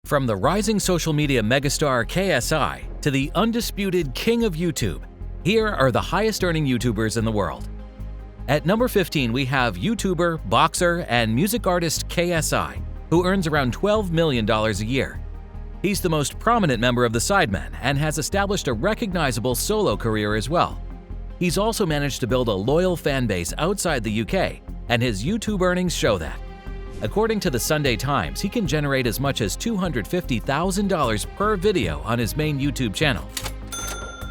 From the rising social media megastar KSI to the undisputed king of YouTube, here are the highest-earning YouTubers in the world. At number 15, we have YouTuber, boxer, and music artist KSI, who earns around $12 million a year. He's the most prominent member of the Sidemen and has established a recognizable solo career as well. He's also managed to build a loyal fan base outside the UK, and his YouTube earnings show that. According to the Sunday Times, he can generate as much as $250,000 per video on his main YouTube channel.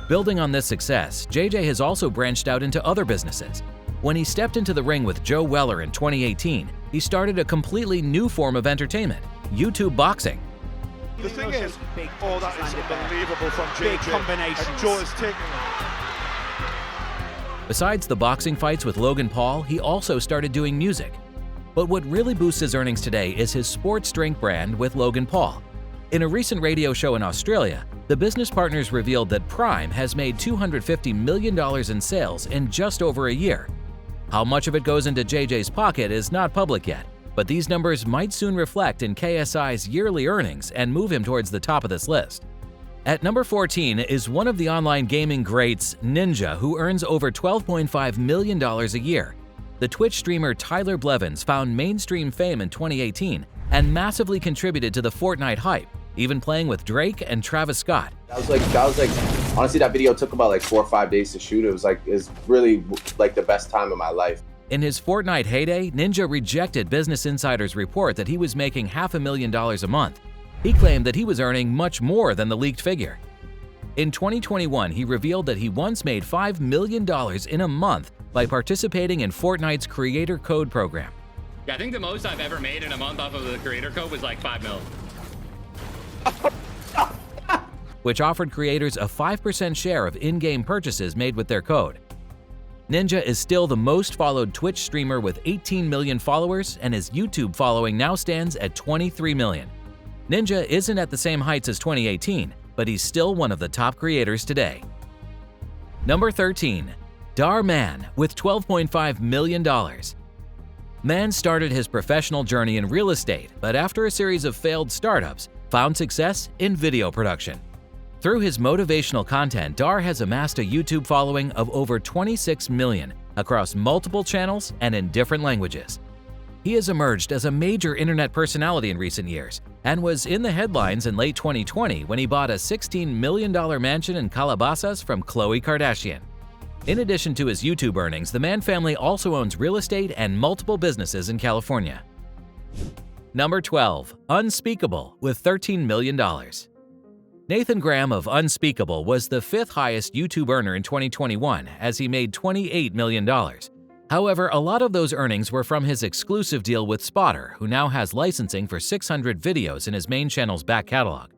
Building on this success, JJ has also branched out into other businesses. When he stepped into the ring with Joe Weller in 2018, he started a completely new form of entertainment, YouTube boxing. The thing is, that is unbelievable from JJ. Big combinations. And Joe is taking Besides the boxing fights with Logan Paul, he also started doing music. But what really boosts his earnings today is his sports drink brand with Logan Paul. In a recent radio show in Australia, the business partners revealed that Prime has made $250 million in sales in just over a year. How much of it goes into JJ's pocket is not public yet, but these numbers might soon reflect in KSI's yearly earnings and move him towards the top of this list. At number 14 is one of the online gaming greats, Ninja, who earns over $12.5 million a year. The Twitch streamer Tyler Blevins found mainstream fame in 2018 and massively contributed to the Fortnite hype, even playing with Drake and Travis Scott. That was like honestly, that video took about 4 or 5 days to shoot. It was really the best time of my life. In his Fortnite heyday, Ninja rejected Business Insider's report that he was making $500,000 a month. He claimed that he was earning much more than the leaked figure. In 2021, he revealed that he once made $5 million in a month by participating in Fortnite's Creator Code program. Yeah, I think the most I've ever made in a month off of the Creator Code was like $5 million. Which offered creators a 5% share of in-game purchases made with their code. Ninja is still the most followed Twitch streamer with 18 million followers, and his YouTube following now stands at 23 million. Ninja isn't at the same heights as 2018, but he's still one of the top creators today. Number 13. Dar Man with $12.5 million. Man started his professional journey in real estate, but after a series of failed startups, found success in video production. Through his motivational content, Dar has amassed a YouTube following of over 26 million across multiple channels and in different languages. He has emerged as a major internet personality in recent years and was in the headlines in late 2020 when he bought a $16 million mansion in Calabasas from Khloe Kardashian. In addition to his YouTube earnings, the Man family also owns real estate and multiple businesses in California. Number 12. Unspeakable with $13 million. Nathan Graham of Unspeakable was the 5th highest YouTube earner in 2021 as he made $28 million. However, a lot of those earnings were from his exclusive deal with Spotter, who now has licensing for 600 videos in his main channel's back catalog.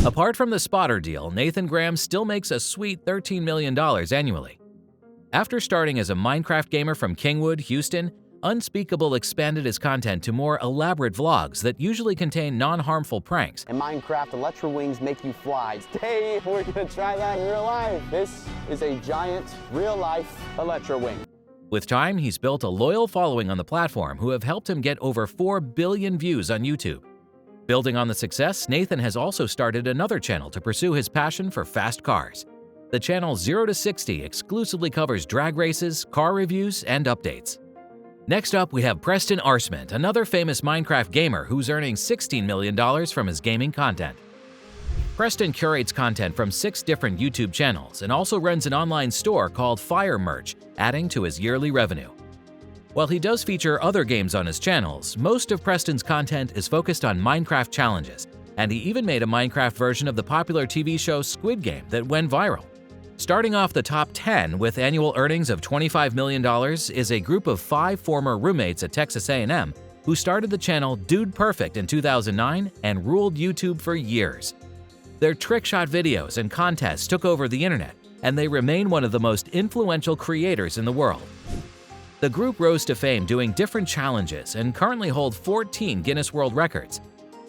Apart from the Spotter deal, Nathan Graham still makes a sweet $13 million annually. After starting as a Minecraft gamer from Kingwood, Houston, Unspeakable expanded his content to more elaborate vlogs that usually contain non-harmful pranks. In Minecraft, Electro Wings make you fly. Today, we're gonna try that in real life. This is a giant, real-life Electro Wing. With time, he's built a loyal following on the platform who have helped him get over 4 billion views on YouTube. Building on the success, Nathan has also started another channel to pursue his passion for fast cars. The channel 0 to 60 exclusively covers drag races, car reviews, and updates. Next up, we have Preston Arsmont, another famous Minecraft gamer who's earning $16 million from his gaming content. Preston curates content from 6 different YouTube channels and also runs an online store called Fire Merch, adding to his yearly revenue. While he does feature other games on his channels, most of Preston's content is focused on Minecraft challenges, and he even made a Minecraft version of the popular TV show Squid Game that went viral. Starting off the top 10 with annual earnings of $25 million is a group of 5 former roommates at Texas A&M who started the channel Dude Perfect in 2009 and ruled YouTube for years. Their trickshot videos and contests took over the internet, and they remain one of the most influential creators in the world. The group rose to fame doing different challenges and currently hold 14 Guinness World Records.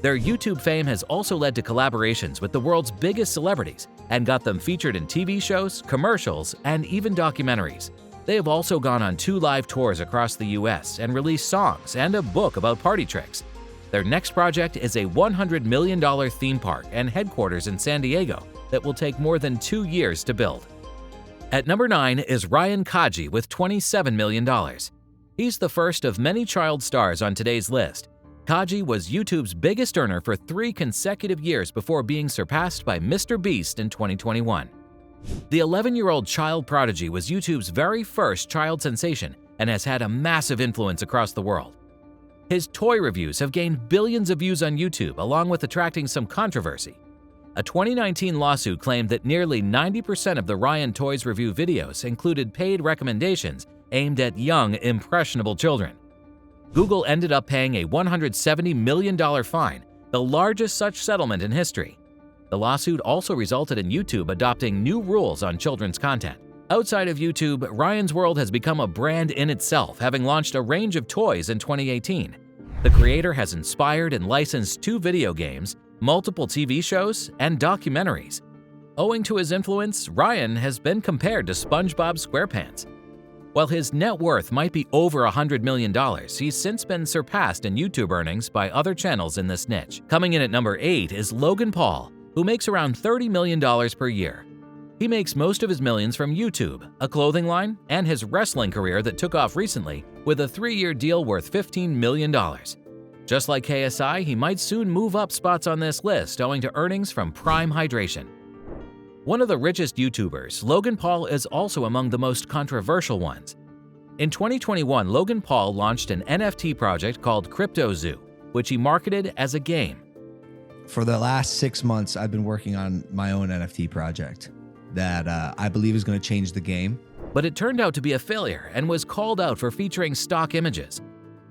Their YouTube fame has also led to collaborations with the world's biggest celebrities and got them featured in TV shows, commercials, and even documentaries. They have also gone on 2 live tours across the US and released songs and a book about party tricks. Their next project is a $100 million theme park and headquarters in San Diego that will take more than 2 years to build. At number 9 is Ryan Kaji with $27 million. He's the first of many child stars on today's list. Kaji was YouTube's biggest earner for 3 consecutive years before being surpassed by Mr. Beast in 2021. The 11-year-old child prodigy was YouTube's very first child sensation and has had a massive influence across the world. His toy reviews have gained billions of views on YouTube, along with attracting some controversy. A 2019 lawsuit claimed that nearly 90% of the Ryan Toys review videos included paid recommendations aimed at young, impressionable children. Google ended up paying a $170 million fine, the largest such settlement in history. The lawsuit also resulted in YouTube adopting new rules on children's content. Outside of YouTube, Ryan's World has become a brand in itself, having launched a range of toys in 2018. The creator has inspired and licensed 2 video games, multiple TV shows, and documentaries. Owing to his influence, Ryan has been compared to SpongeBob SquarePants. While his net worth might be over $100 million, he's since been surpassed in YouTube earnings by other channels in this niche. Coming in at number 8 is Logan Paul, who makes around $30 million per year. He makes most of his millions from YouTube, a clothing line, and his wrestling career that took off recently with a 3-year deal worth $15 million. Just like KSI, he might soon move up spots on this list owing to earnings from Prime Hydration. One of the richest YouTubers, Logan Paul is also among the most controversial ones. In 2021, Logan Paul launched an NFT project called Crypto Zoo, which he marketed as a game. For the last 6 months, I've been working on my own NFT project that I believe is going to change the game. But it turned out to be a failure and was called out for featuring stock images.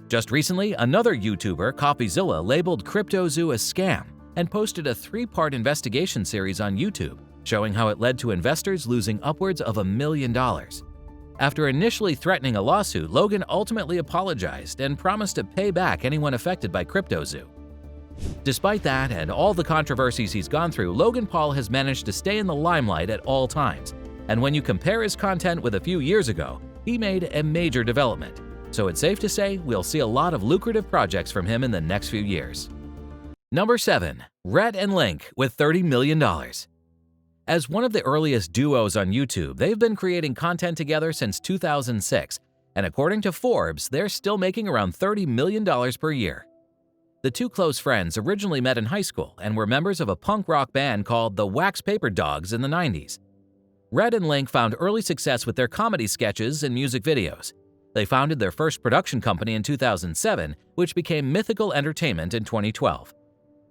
Just recently, another YouTuber, CopyZilla, labeled Crypto Zoo a scam and posted a 3-part investigation series on YouTube, showing how it led to investors losing upwards of $1 million. After initially threatening a lawsuit, Logan ultimately apologized and promised to pay back anyone affected by Crypto Zoo. Despite that and all the controversies he's gone through, Logan Paul has managed to stay in the limelight at all times. And when you compare his content with a few years ago, he made a major development. So it's safe to say we'll see a lot of lucrative projects from him in the next few years. Number 7. Rhett and Link with $30 million. As one of the earliest duos on YouTube, they've been creating content together since 2006, and according to Forbes, they're still making around $30 million per year. The 2 close friends originally met in high school and were members of a punk rock band called the Wax Paper Dogs in the 90s. Rhett and Link found early success with their comedy sketches and music videos. They founded their first production company in 2007, which became Mythical Entertainment in 2012.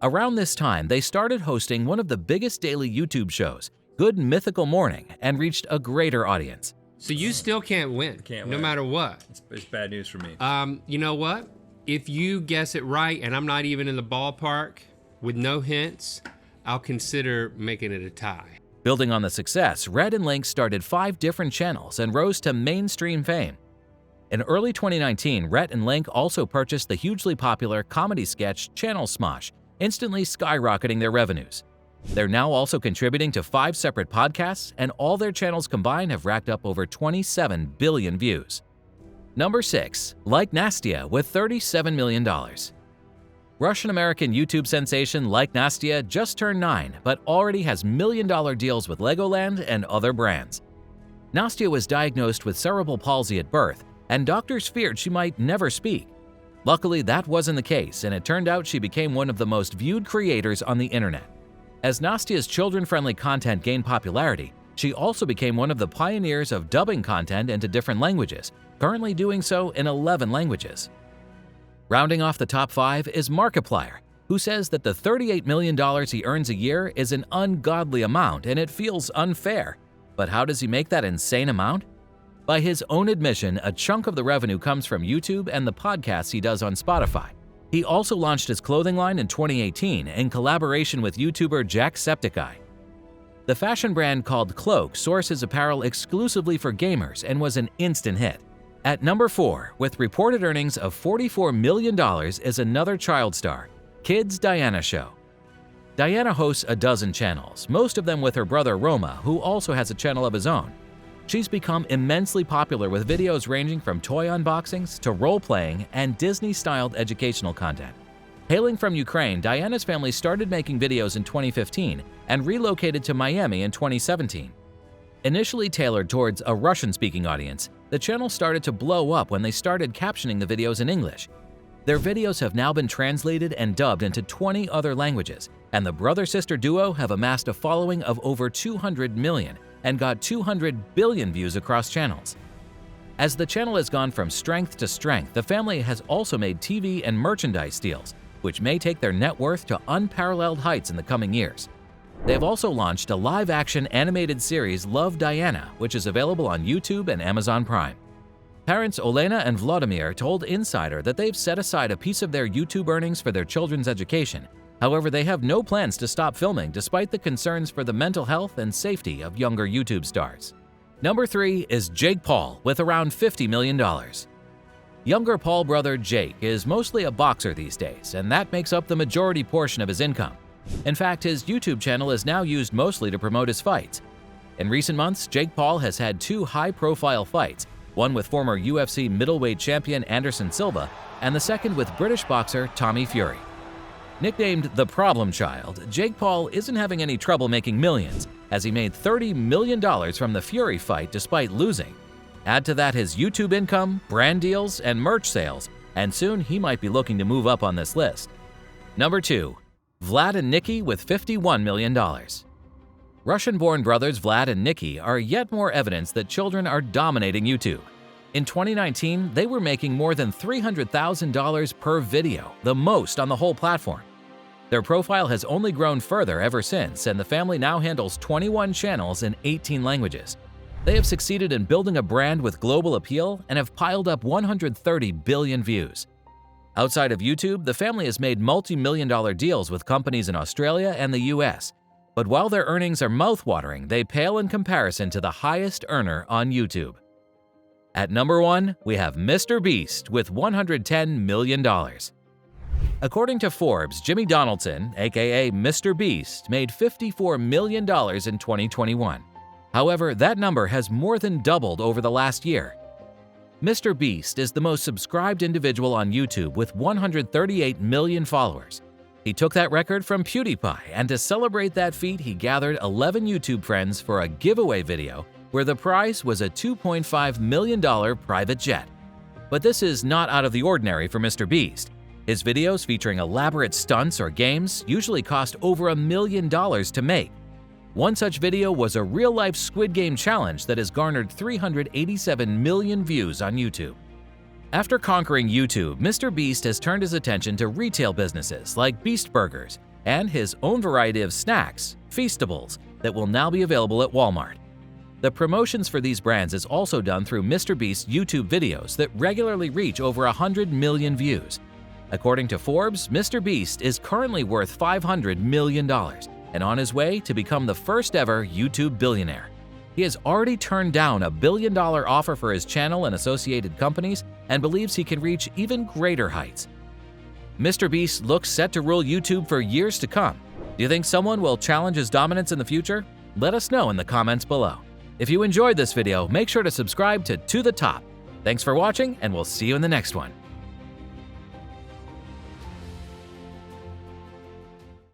Around this time, they started hosting one of the biggest daily YouTube shows, Good Mythical Morning, and reached a greater audience. So you still can't win, no matter what. It's bad news for me. You know what? If you guess it right and I'm not even in the ballpark with no hints, I'll consider making it a tie. Building on the success, Rhett and Link started 5 different channels and rose to mainstream fame. In early 2019, Rhett and Link also purchased the hugely popular comedy sketch Channel Smosh, instantly skyrocketing their revenues. They're now also contributing to 5 separate podcasts, and all their channels combined have racked up over 27 billion views. Number 6. Like Nastia with $37 million. Russian-American YouTube sensation Like Nastia just turned 9, but already has million-dollar deals with Legoland and other brands. Nastia was diagnosed with cerebral palsy at birth, and doctors feared she might never speak. Luckily, that wasn't the case, and it turned out she became one of the most viewed creators on the internet. As Nastia's children-friendly content gained popularity, she also became one of the pioneers of dubbing content into different languages, currently doing so in 11 languages. Rounding off the top 5 is Markiplier, who says that the $38 million he earns a year is an ungodly amount and it feels unfair. But how does he make that insane amount? By his own admission, a chunk of the revenue comes from YouTube and the podcasts he does on Spotify. He also launched his clothing line in 2018 in collaboration with YouTuber Jacksepticeye. The fashion brand called Cloak sources apparel exclusively for gamers and was an instant hit. At number 4, with reported earnings of $44 million, is another child star, Kids Diana Show. Diana hosts a dozen channels, most of them with her brother Roma, who also has a channel of his own. She's become immensely popular with videos ranging from toy unboxings to role-playing and Disney-styled educational content. Hailing from Ukraine, Diana's family started making videos in 2015 and relocated to Miami in 2017. Initially tailored towards a Russian-speaking audience, the channel started to blow up when they started captioning the videos in English. Their videos have now been translated and dubbed into 20 other languages, and the brother-sister duo have amassed a following of over 200 million and got 200 billion views across channels. As the channel has gone from strength to strength, the family has also made TV and merchandise deals, which may take their net worth to unparalleled heights in the coming years. They have also launched a live-action animated series, Love, Diana, which is available on YouTube and Amazon Prime. Parents Olena and Vladimir told Insider that they've set aside a piece of their YouTube earnings for their children's education. However, they have no plans to stop filming despite the concerns for the mental health and safety of younger YouTube stars. Number 3 is Jake Paul with around $50 million. Younger Paul brother Jake is mostly a boxer these days, and that makes up the majority portion of his income. In fact, his YouTube channel is now used mostly to promote his fights. In recent months, Jake Paul has had 2 high-profile fights, one with former UFC middleweight champion Anderson Silva, and the second with British boxer Tommy Fury. Nicknamed the Problem Child, Jake Paul isn't having any trouble making millions, as he made $30 million from the Fury fight despite losing. Add to that his YouTube income, brand deals, and merch sales, and soon he might be looking to move up on this list. Number 2. Vlad and Nikki with $51 million. Russian-born brothers Vlad and Nikki are yet more evidence that children are dominating YouTube. In 2019, they were making more than $300,000 per video, the most on the whole platform. Their profile has only grown further ever since, and the family now handles 21 channels in 18 languages. They have succeeded in building a brand with global appeal and have piled up 130 billion views. Outside of YouTube, the family has made multi-million-dollar deals with companies in Australia and the US. But while their earnings are mouth-watering, they pale in comparison to the highest earner on YouTube. At number 1, we have Mr. Beast with $110 million. According to Forbes, Jimmy Donaldson, aka Mr. Beast, made $54 million in 2021. However, that number has more than doubled over the last year. Mr. Beast is the most subscribed individual on YouTube with 138 million followers. He took that record from PewDiePie, and to celebrate that feat, he gathered 11 YouTube friends for a giveaway video where the prize was a $2.5 million private jet. But this is not out of the ordinary for Mr. Beast. His videos featuring elaborate stunts or games usually cost over $1 million to make. One such video was a real-life Squid Game challenge that has garnered 387 million views on YouTube. After conquering YouTube, Mr. Beast has turned his attention to retail businesses like Beast Burgers and his own variety of snacks, Feastables, that will now be available at Walmart. The promotions for these brands is also done through Mr. Beast's YouTube videos that regularly reach over 100 million views. According to Forbes, Mr. Beast is currently worth $500 million and on his way to become the first ever YouTube billionaire. He has already turned down a $1 billion offer for his channel and associated companies and believes he can reach even greater heights. Mr. Beast looks set to rule YouTube for years to come. Do you think someone will challenge his dominance in the future? Let us know in the comments below. If you enjoyed this video, make sure to subscribe to the Top. Thanks for watching, and we'll see you in the next one.